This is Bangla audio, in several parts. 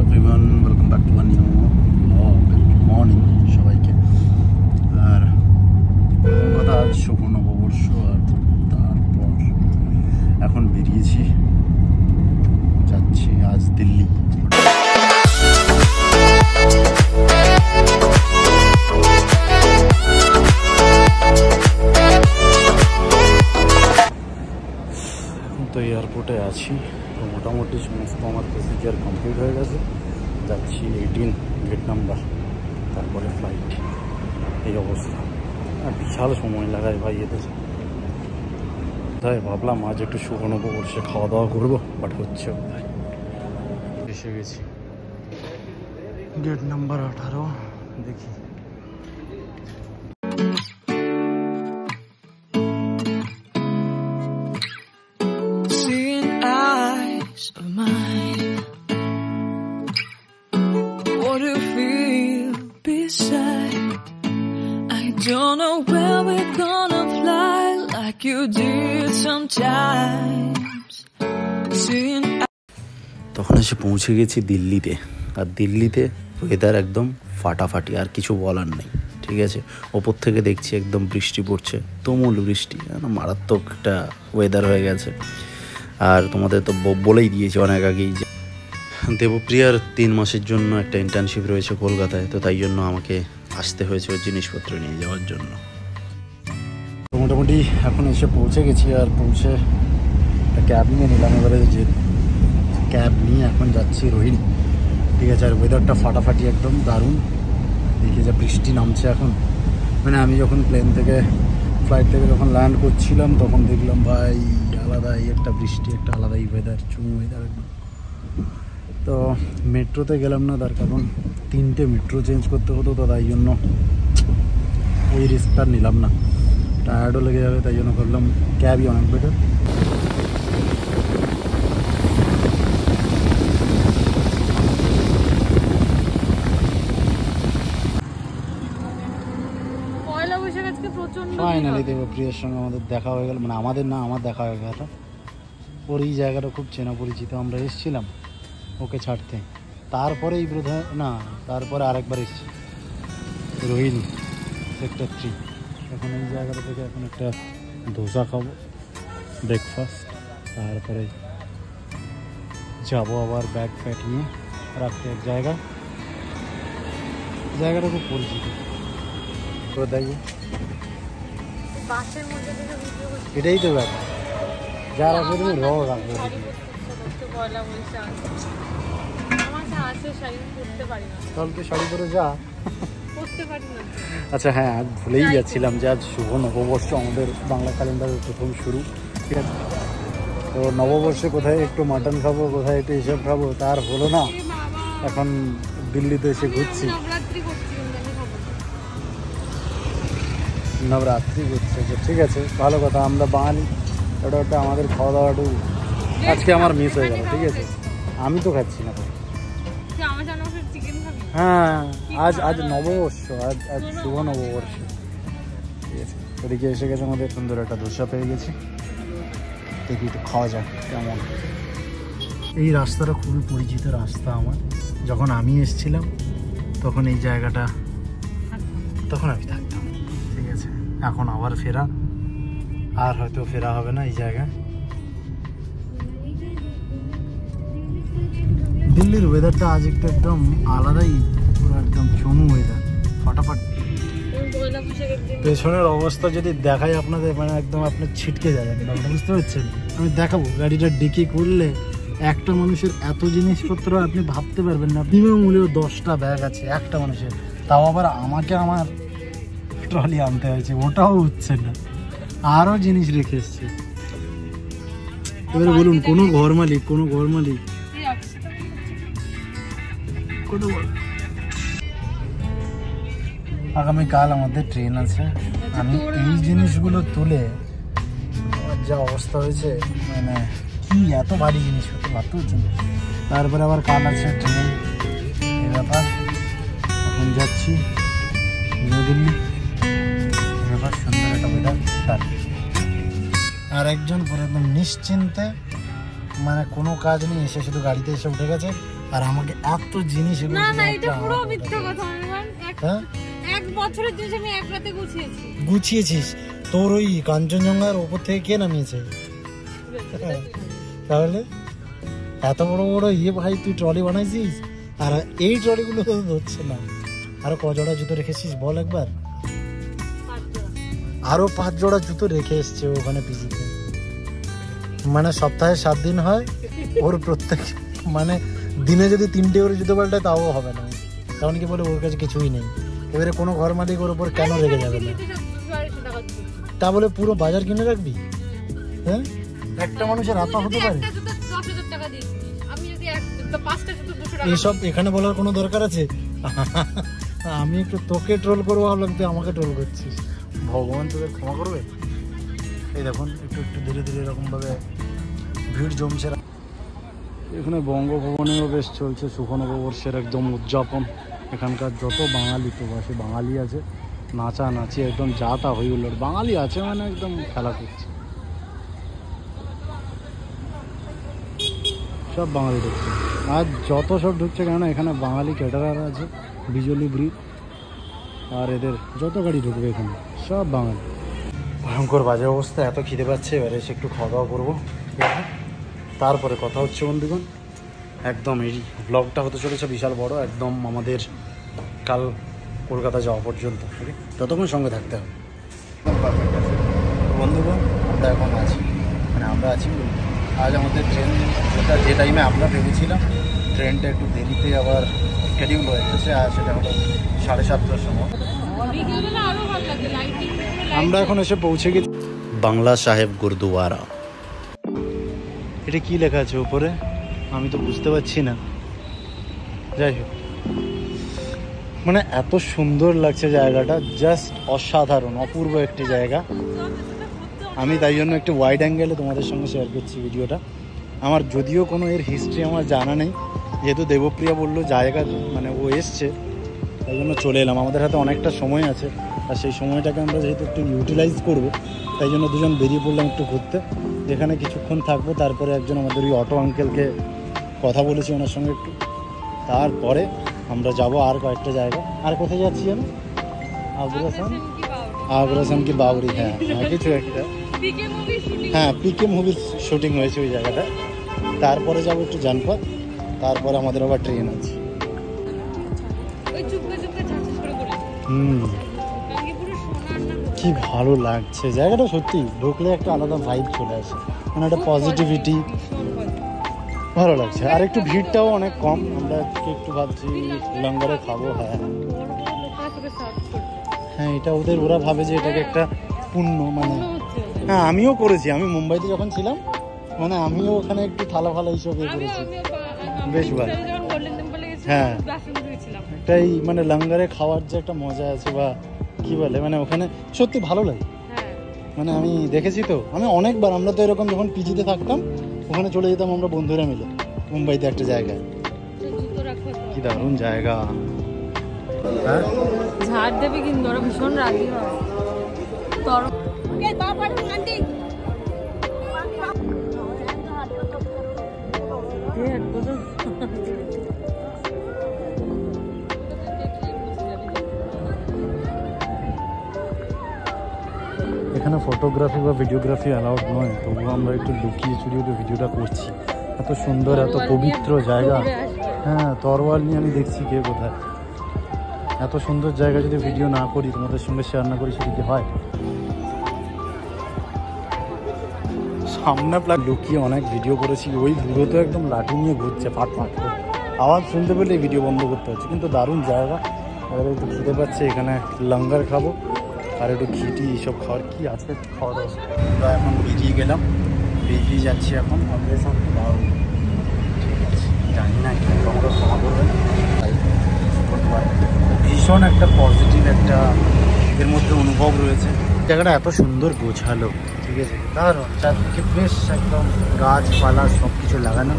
Everyone, welcome back to my new blog. Good morning সবাইকে। আর কথা, আজ শুভ নববর্ষ, আর তারপর এখন বেরিয়েছি, যাচ্ছি আজ দিল্লি। তো এয়ারপোর্টে আছি, তো মোটামুটি সমস্ত আমার প্রসিজার কমপ্লিট হয়ে গেছে। যাচ্ছি 18 গেট নাম্বার, তারপরে ফ্লাইট। এই অবস্থা, আর বিশাল সময় লাগায় ভাই এদের। তাই ভাবলাম আজ একটু শুভ নববর্ষে খাওয়া দাওয়া করবো, বাট হচ্ছে কোথায়। এসে গেছি গেট নাম্বার 18, দেখি। Of mine, what do you feel beside? I don't know where we're gonna fly like you did sometimes. Seeing তখন এসে পৌঁছে গেছি দিল্লিতে। আর দিল্লিতে ওয়েদার একদম ফাটাফাটি, আর কিছু বলার নেই। ঠিক আছে, ওপর থেকে দেখছি একদম বৃষ্টি পড়ছে, তুমুল বৃষ্টি, মারাত্মক একটা ওয়েদার হয়ে গেছে। আর তোমাদের তো বলেই দিয়েছি অনেক আগেই যে দেবপ্রিয়ার 3 মাসের জন্য একটা ইন্টার্নশিপ রয়েছে কলকাতায়, তো তাই জন্য আমাকে আসতে হয়েছে ওর জিনিসপত্র নিয়ে যাওয়ার জন্য। তো মোটামুটি এখন এসে পৌঁছে গেছি, আর পৌঁছে একটা ক্যাব নিয়ে নিলাম। এবারে যে ক্যাব নিয়ে এখন যাচ্ছি রোহিণী। ঠিক আছে, আর ওয়েদারটা ফাটাফাটি, একদম দারুণ। দেখি যা বৃষ্টি নামছে এখন। মানে আমি যখন ফ্লাইট থেকে যখন ল্যান্ড করছিলাম, তখন দেখলাম ভাই আলাদাই একটা বৃষ্টি, একটা আলাদাই ওয়েদার, চুমু ওয়েদার একদম। তো মেট্রোতে গেলাম না, তার কারণ 3টে মেট্রো চেঞ্জ করতে হতো, তো তাই জন্য ওই রিস্কটা নিলাম না, টায়ার্ডও লেগে যাবে, তাই জন্য করলাম ক্যাবই অনেক বেটার। ফাইনালি দেবপ্রিয়ার সঙ্গে আমাদের দেখা হয়ে গেল, মানে আমাদের না, আমার দেখা হয়ে গেল। ওর এই জায়গাটা খুব চেনা পরিচিত, আমরা এসেছিলাম ওকে ছাড়তে, তারপরেই বোধহয় না, তারপরে আরেকবার এসেছি রোহিণী সেক্টর 3। এখন এই জায়গাটা থেকে এখন একটা ধোসা খাবো ব্রেকফাস্ট, তারপরে যাবো আবার ব্যাগ ফ্যাগ নিয়ে রাখতে এক জায়গাটা খুব পরিচিত। কোথায় এটাই তো ব্যাপার, যা রাখবে তুমি র রাখবে। তাহলে তো শাড়ি পরে যা। আচ্ছা হ্যাঁ, আজ ভুলেই যাচ্ছিলাম যে আজ শুভ নববর্ষ, আমাদের বাংলা ক্যালেন্ডারের প্রথম শুরু। ঠিক আছে, তো নববর্ষে কোথায় একটু মাটন খাবো, কোথায় একটু এসব খাবো, তার হলো না। এখন দিল্লিতে এসে ঘুরছি, নবরাত্রি করছে। ঠিক আছে, ভালো কথা, আমরা বাঙালি, ওটা আমাদের খাওয়া দাওয়াটু আজকে আমার মিস হয়ে গেল। ঠিক আছে, আমি তো খাচ্ছি না। হ্যাঁ, আজ নববর্ষ, আজ শুভ নববর্ষ। ঠিক আছে, ওদিকে এসে গেছে আমাদের সুন্দর একটা ধোসা পেয়ে গেছি, দেখি একটু খাওয়া যাক কেমন। এই রাস্তাটা খুবই পরিচিত রাস্তা আমার, যখন আমি এসেছিলাম তখন এই জায়গাটা, তখন আমি থাকতাম। ঠিক আছে, এখন আবার ফেরা, আর হয়তো ফেরা হবে না এই জায়গায়। দিল্লির ওয়েদারটা আজ একদম আলাদাই, পুরো একদম চমু ওয়েদার, ফাটাফাট। পেছনের অবস্থা যদি দেখাই আপনাদের, মানে একদম আপনি ছিটকে যাবেন, বুঝতে পারছেন? আমি দেখাবো, গাড়িটার ডিকি খুললে একটা মানুষের এত জিনিসপত্র আপনি ভাবতে পারবেন না। বিনামূল্যে 10টা ব্যাগ আছে একটা মানুষের, তাও আবার আমাকে আমার ট্রলি আনতে হয়েছে, ওটাও হচ্ছে না, আরও জিনিস রেখে এসছে। এবারে বলুন, কোনো ঘর মালিক আগামীকাল আমাদের ট্রেন আছে। আমি এই জিনিসগুলো তুলে যা অবস্থা হয়েছে, মানে কি এত ভারী জিনিসপত্র ভাবতে হচ্ছে না। তারপরে আবার কাল আছে ট্রেন, এই ব্যাপার। এখন যাচ্ছি নিউ দিল্লি, ব্যাপার সুন্দর একটা ওয়েদার। আর একজন পুরো একদম নিশ্চিন্তে, মানে কোনো কাজ নেই, এসে শুধু গাড়িতে এসে উঠে গেছে, আর আমাকে এত জিনিস না না এটা পুরো মিথ্যা কথা অনুমান। হ্যাঁ এক বছরের জিনিস আমি এক রাতে গুছিয়েছি। গুছিয়েছিস? তোর ওই কাঞ্চনজঙ্ঘার ওপর থেকে কে নামিয়েছে? তাহলে এত বড় বড় ভাই তুই ট্রলি বানাইছিস, আর এই ট্রলিগুলো তো ধরছে না। আরো ক জোড়া জুতো রেখেছিস বল একবার? আরো 5 জোড়া জুতো রেখে এসছে ওখানে পিজিতে। মানে সপ্তাহে 7 দিন হয়, ওর প্রত্যেক মানে দিনে যদি 3টে করে জুতো পাল্টায় তাও হবে না। কারণ কি বলে ওর কাছে কিছুই নেই। এবারে কোনো ঘর মালিক ওর উপর কেন রেগে যাবে না? তা বলে পুরো বাজার কিনে রাখবি? হ্যাঁ, একটা মানুষের হাত পা হতে পারে? এইসব এখানে বলার কোনো দরকার আছে? আমি একটু তোকে ট্রোল করবো ভাবলাম, তুই আমাকে ট্রোল করছিস। ভগবান তোকে ক্ষমা করবে। এই দেখুন একটু একটু ধীরে ধীরে এরকম ভাবে ভিড় জমছে। এখানে বঙ্গভবনেও বেশ চলছে সুখ নববর্ষের একদম উদযাপন। এখানকার যত বাঙালি প্রবাসী বাঙালি আছে নাচানাচি একদম যা তা হয়ে গেল। বাঙালি আছে মানে একদম খেলা করছে, সব বাঙালি ঢুকছে। আর যত সব ঢুকছে কেননা এখানে বাঙালি ক্যাটারার আছে, বিজলি ব্রিজ, আর এদের যত গাড়ি ঢুকবে এখানে সব বাঙালি। ভয়ঙ্কর বাজে অবস্থা, এত খিদে পাচ্ছে। এবারে এসে একটু খাওয়া দাওয়া করবো, তারপরে কথা হচ্ছে বন্ধুগণ। একদম এই ব্লগটা হতে চলেছে বিশাল বড়, একদম আমাদের কাল কলকাতা যাওয়া পর্যন্ত। ততক্ষণ সঙ্গে থাকতে হবে বন্ধুগণ। আমরা এখন আছি আমরা আছি আজ আমাদের ট্রেন যে টাইমে আমরা ভেবেছিলাম, ট্রেনটা একটু দেরিতে আবার শিডিউল হয়ে গেছে। আর সেটা হলো 7:30টার সময়। আমরা এখন এসে পৌঁছে গেছি বাংলা সাহেব গুরুদুয়ারা। এটা কি লেখা আছে উপরে আমি তো বুঝতে পারছি না। যাই হোক, মানে এত সুন্দর লাগছে জায়গাটা, জাস্ট অসাধারণ অপূর্ব একটি জায়গা। আমি তাই জন্য একটু ওয়াইড অ্যাঙ্গেলে তোমাদের সঙ্গে শেয়ার করছি ভিডিওটা। আমার যদিও কোনো এর হিস্ট্রি আমার জানা নেই, যেহেতু দেবপ্রিয়া বললো জায়গা মানে ও এসছে, তাই জন্য চলে এলাম। আমাদের হাতে অনেকটা সময় আছে, আর সেই সময়টাকে আমরা যেহেতু একটু ইউটিলাইজ করবো, তাই জন্য দুজন বেরিয়ে পড়লাম একটু ঘুরতে। যেখানে কিছুক্ষণ থাকবো, তারপরে একজন আমাদের ওই অটো আঙ্কেলকে কথা বলেছি ওনার সঙ্গে একটু, তারপরে আমরা যাব আর কয়েকটা জায়গা। আর কোথায় যাচ্ছি জানো? আগ্রাসান কি বাউরি, হ্যাঁ কিছু একটা, হ্যাঁ পিকে মুভির শুটিং হয়েছে ওই জায়গাটা। তারপরে যাবো একটু জানপাত, তারপরে আমাদের আবার ট্রেন আছে। কি ভালো লাগছে জায়গাটা, সত্যি ঢুকলে একটা আলাদা ভাইব চলে আসে, মানে একটা পজিটিভিটি, ভালো লাগছে। আর একটু ভিড়টাও অনেক কম। আমরা একটু ভাবছি লঙ্গরে খাবো। হ্যাঁ হ্যাঁ, এটা ওরা ভাবে যে এটাকে একটা পুণ্য, মানে হ্যাঁ আমিও করেছি। আমি মুম্বাইতে যখন ছিলাম, মানে আমিও ওখানে একটু থালা ফালা এইসব করেছি, বেশ ভালো। হ্যাঁ একটাই মানে লঙ্গরে খাওয়ার যে একটা মজা আছে, বা কি বলে, মানে ওখানে সত্যি ভালো লাগে। মানে আমি দেখেছি তো, আমি অনেকবার, আমরা তো এরকম যখন পিজিতে থাকতাম ওখানে চলে যেতাম আমরা বন্ধুরা মিলে মুম্বাইতে একটা জায়গায়। কি দারুণ জায়গা। ঝাড় দেবে কিন্তু ওরা ভীষণ রাগি হয়। এখানে ফটোগ্রাফি বা ভিডিওগ্রাফি অ্যালাউড নয়, তবুও আমরা একটু লুকিয়ে চুরিয়ে ভিডিওটা করছি। এত সুন্দর, এত পবিত্র জায়গা। হ্যাঁ, তরোয়াল নিয়ে আমি দেখছি কে কোথায়। এত সুন্দর জায়গা যদি ভিডিও না করি, তোমাদের সঙ্গে শেয়ার না করি, সেটা কি হয়? সামনে লুকিয়ে অনেক ভিডিও করেছি। ওই দূরে তো একদম লাঠি নিয়ে ঘুরছে ফাট ফাট করে, আওয়াজ শুনতে পেলে ভিডিও বন্ধ করতে হচ্ছে। কিন্তু দারুণ জায়গা। এবার একটু খেতে পাচ্ছে, এখানে লঙ্গার খাবো আর একটু ঘিটি এইসব খাওয়ার কি আছে খাওয়া দাওয়া। আমরা এখন বেরিয়ে গেলাম, বেরিয়ে যাচ্ছি এখন। ঠিক আছে, জানি না কি আমরা ক্ষমা করবেন, ভীষণ একটা পজিটিভ একটা এর মধ্যে অনুভব রয়েছে। জায়গাটা এত সুন্দর গোছালো, ঠিক আছে, দারুণ। চারদিকে বেশ একদম গাছপালা সব কিছু লাগানো,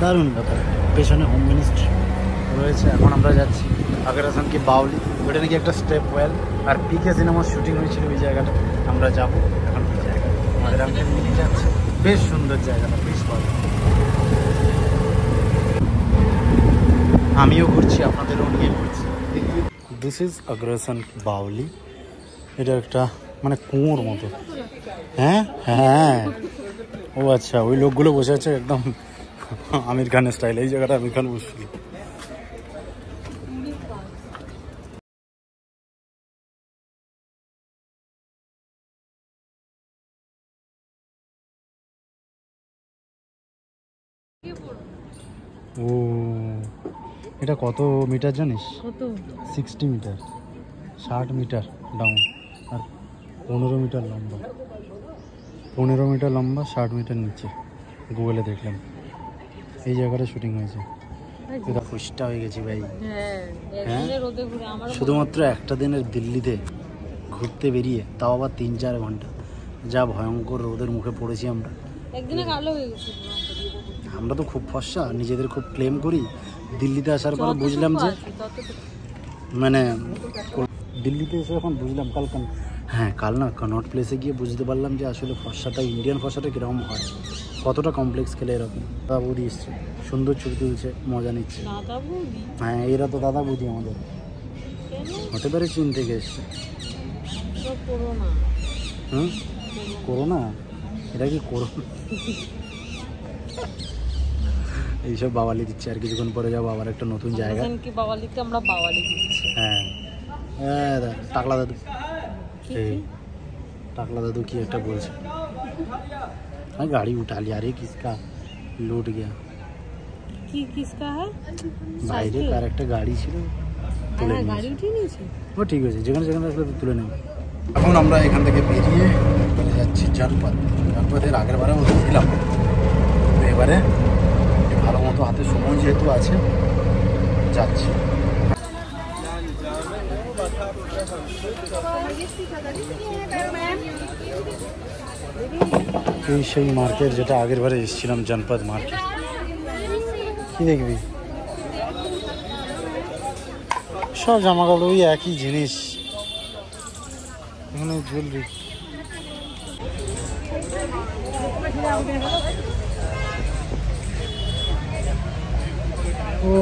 দারুণ ব্যাপার। পেছনে হোম মিনিস্ট্রি রয়েছে। এখন আমরা যাচ্ছি আগ্রাসান কি বাউলি, ওটা নাকি একটা স্টেপ ওয়েল। আর পিকে সিনেমার শুটিং হয়েছিল ওই জায়গাটা। আমরা যাবো এখন ওই জায়গা, আমাদের আঙ্কেল নিয়ে যাচ্ছে। বেশ সুন্দর জায়গাটা, বেশ ভালো। আমিও ঘুরছি, আপনাদেরও নিয়ে ঘুরছি। দিস ইজ আগ্রাসন বাউলি। এটা একটা মানে কুয়োর মতো। হ্যাঁ হ্যাঁ, ও আচ্ছা, ওই লোকগুলো বসে আছে একদম আমির খানের স্টাইল। এই জায়গাটা আমির খান বসছিল। ও এটা কত মিটার জানিস? কত? 60 মিটার, 60 মিটার ডাউন, আর 15 মিটার লম্বা। 15 মিটার লম্বা, 60 মিটার নিচে। গুগলে দেখলাম এই জায়গাটা শুটিং হয়েছে। এটা ফুসটা হয়ে গেছি ভাই। হ্যাঁ, রোদে ঘুরে আমার শুধুমাত্র একটা দিনের দিল্লিতে ঘুরতে বেরিয়ে, তাও আবার 3-4 ঘন্টা। যা ভয়ঙ্কর রোদের মুখে পড়েছি আমরা। একদিনে কালো হয়ে গেছে। আমরা তো খুব ফর্সা, নিজেদের খুব ক্লেম করি। দিল্লিতে আসার পর বুঝলাম যে মানে দিল্লিতে এসে এখন বুঝলাম কাল না কনট প্লেসে গিয়ে বুঝতে পারলাম যে আসলে ফর্সাটা, ইন্ডিয়ান ফর্সাটা কীরকম হয়, কতটা কমপ্লেক্স খেলে এরকম। দাদা বৌদি এসছে, সুন্দর ছবি তুলছে, মজা নিচ্ছে। হ্যাঁ, এরা তো দাদা বৌদি আমাদের, হতে পারে চীন থেকে এসছে। হুম, করোনা, এটা কি করোনা? এইসব বাওয়ালি দিচ্ছে, আর কিছুক্ষণ পরে যাবো আবার একটা নতুন জায়গা। আমরা বাওয়ালি দিচ্ছি। হ্যাঁ, টাকলা দাদু, टाकला दादू की एक बोल गाड़ी उठा लिया। अरे किसका लूट गया? किसका है? বাইরে কার একটা গাড়ি ছিল, তুলে গাড়ি উঠে নিয়েছে। ও ঠিক আছে, যেখানে যেখানে আসলে তুলে নেব। এখন আমরা এখান থেকে বেরিয়ে চলে যাচ্ছি জনপদ। জনপদের আগের বারে মতো ছিলাম, তো এবারে ভালো মতো হাতে সময় যেহেতু আছে যাচ্ছি। এই সেই মার্কেট যেটা আগের বারে এসেছিলাম, জনপদ মার্কেট। কি দেখবি? সব জামা কাপড় ওই একই জিনিস। এখানে জুয়েলারি,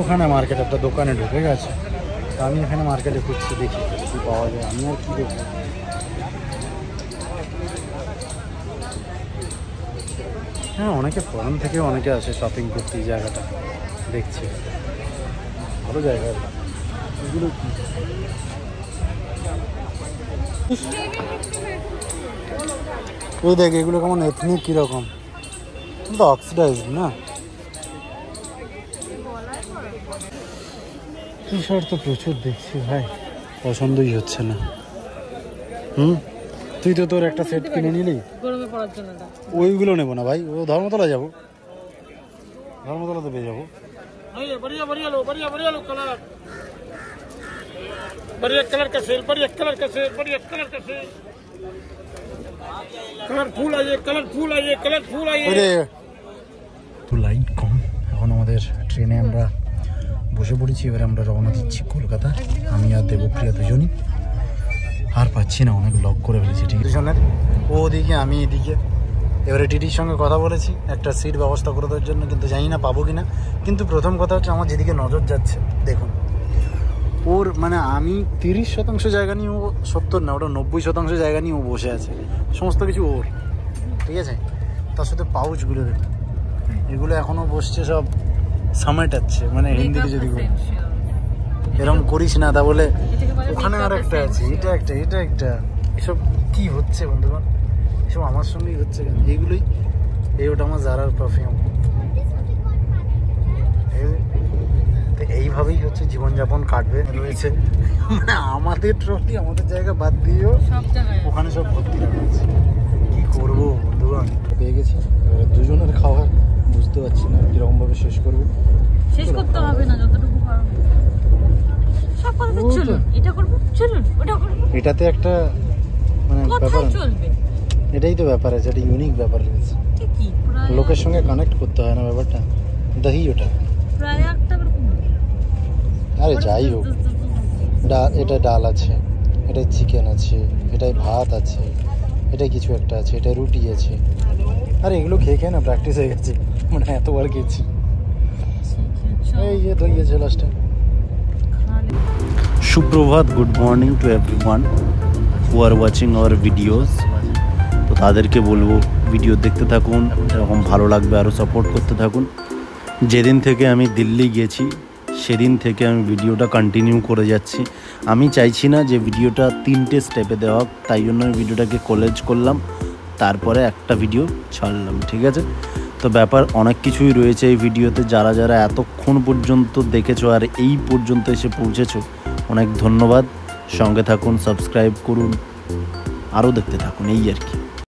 ওখানে মার্কেট একটা দোকানে ঢুকে গেছে। আমি এখানে মার্কেটে খুঁজছি, দেখি কি পাওয়া যায়। আমি আর কি দেখবো, হ্যাঁ অনেকে ফরেন থেকে অনেকে আসে শপিং করতে। এই জায়গাটা দেখছি ভালো জায়গা। এগুলো ওই দেখ, এগুলো কেমন এথনিক কীরকম, তো অক্সিডাইজ না। টি শার্ট তো প্রচুর দেখছি ভাই, পছন্দই হচ্ছে না। তুই তো তোর একটা সেট কিনে নিলি গরমে পড়ার জন্য। ওইগুলো নেবো না ভাই, ও ধর্মতলা যাবো, ধর্মতলাতে পেয়ে যাবো। তো লাইন কম, এখন আমাদের ট্রেনে আমরা বসে পড়েছি। এবারে আমরা রওনা দিচ্ছি কলকাতা। আমি আর দেবপ্রিয়া দুজনই, আর পাচ্ছি না, অনেক লক করে ফেলেছি। ঠিক দুজনের, ও ওদিকে আমি এদিকে। এবারে টিটির সঙ্গে কথা বলেছি একটা সিট ব্যবস্থা করে দেওয়ার জন্য, কিন্তু জানি না পাবো কিনা। কিন্তু প্রথম কথা হচ্ছে আমার যেদিকে নজর যাচ্ছে, দেখুন ওর মানে আমি 30% জায়গা নিয়ে, ও 70 না, ওটা 90% জায়গা নিয়ে ও বসে আছে। সমস্ত কিছু ওর, ঠিক আছে। তার সাথে পাউচগুলো দেখুন, এগুলো এখনও বসছে সব সামেটাচ্ছে, মানে হিন্দিতে যদি বলি এরকম করিস না। তা বলে ওখানে আর একটা আছে, এটা একটা এসব কি হচ্ছে বন্ধুগণ? এসব আমার সঙ্গেই হচ্ছে কেন? এইগুলোই, এই ওটা আমার জারার পারফিউম। তো এইভাবেই হচ্ছে জীবনযাপন কাটবে রয়েছে। মানে আমাদের ট্রফি, আমাদের জায়গা বাদ দিয়েও ওখানে সব ভর্তি রয়েছে। কি করবো বন্ধুগণ? পেয়ে গেছি, দুজনের খাওয়া বুঝতে পারছি না কিরকম ভাবে শেষ করবো। শেষ করতে হবে না, যতটুকু পারো সব কথা চলুন, এটা করব চলুন ওটা করব, এটাতে একটা মানে ব্যাপার চলবে। এটাই তো ব্যাপার আছে, একটা ইউনিক ব্যাপার রয়েছে। কি লোকের সঙ্গে কানেক্ট করতে হয় না ব্যাপারটা। দহি ওটা প্রায় একটা এরকম। আরে যাই হোক, এটা ডাল আছে, এটা চিকেন আছে, এটাই ভাত আছে, এটা কিছু একটা আছে, এটা রুটি আছে। আরে এগুলো খেয়ে খেয়ে না প্র্যাকটিস হয়ে গেছে, মানে এতবার খেয়েছি। এই যে ধুইয়েছে লাস্টে। খালে সুপ্রভাত, good morning to everyone who are watching hour videos. তো তাদেরকে বলবো ভিডিও দেখতে থাকুন, এরকম ভালো লাগবে, আরও সাপোর্ট করতে থাকুন। যেদিন থেকে আমি দিল্লি গেছি সেদিন থেকে আমি ভিডিওটা কন্টিনিউ করে যাচ্ছি। আমি চাইছি না যে ভিডিওটা 3টে স্টেপে দেওয়া হোক, তাই জন্য আমি ভিডিওটাকে কলেজ করলাম, তারপরে একটা ভিডিও ছাড়লাম, ঠিক আছে? তো ব্যাপার অনেক কিছুই রয়েছে এই ভিডিওতে। যারা যারা এতক্ষণ পর্যন্ত দেখেছো আর এই পর্যন্ত এসে পৌঁছেছো, অনেক ধন্যবাদ। সঙ্গে থাকুন, সাবস্ক্রাইব করুন, আরও দেখতে থাকুন, এই আর কি।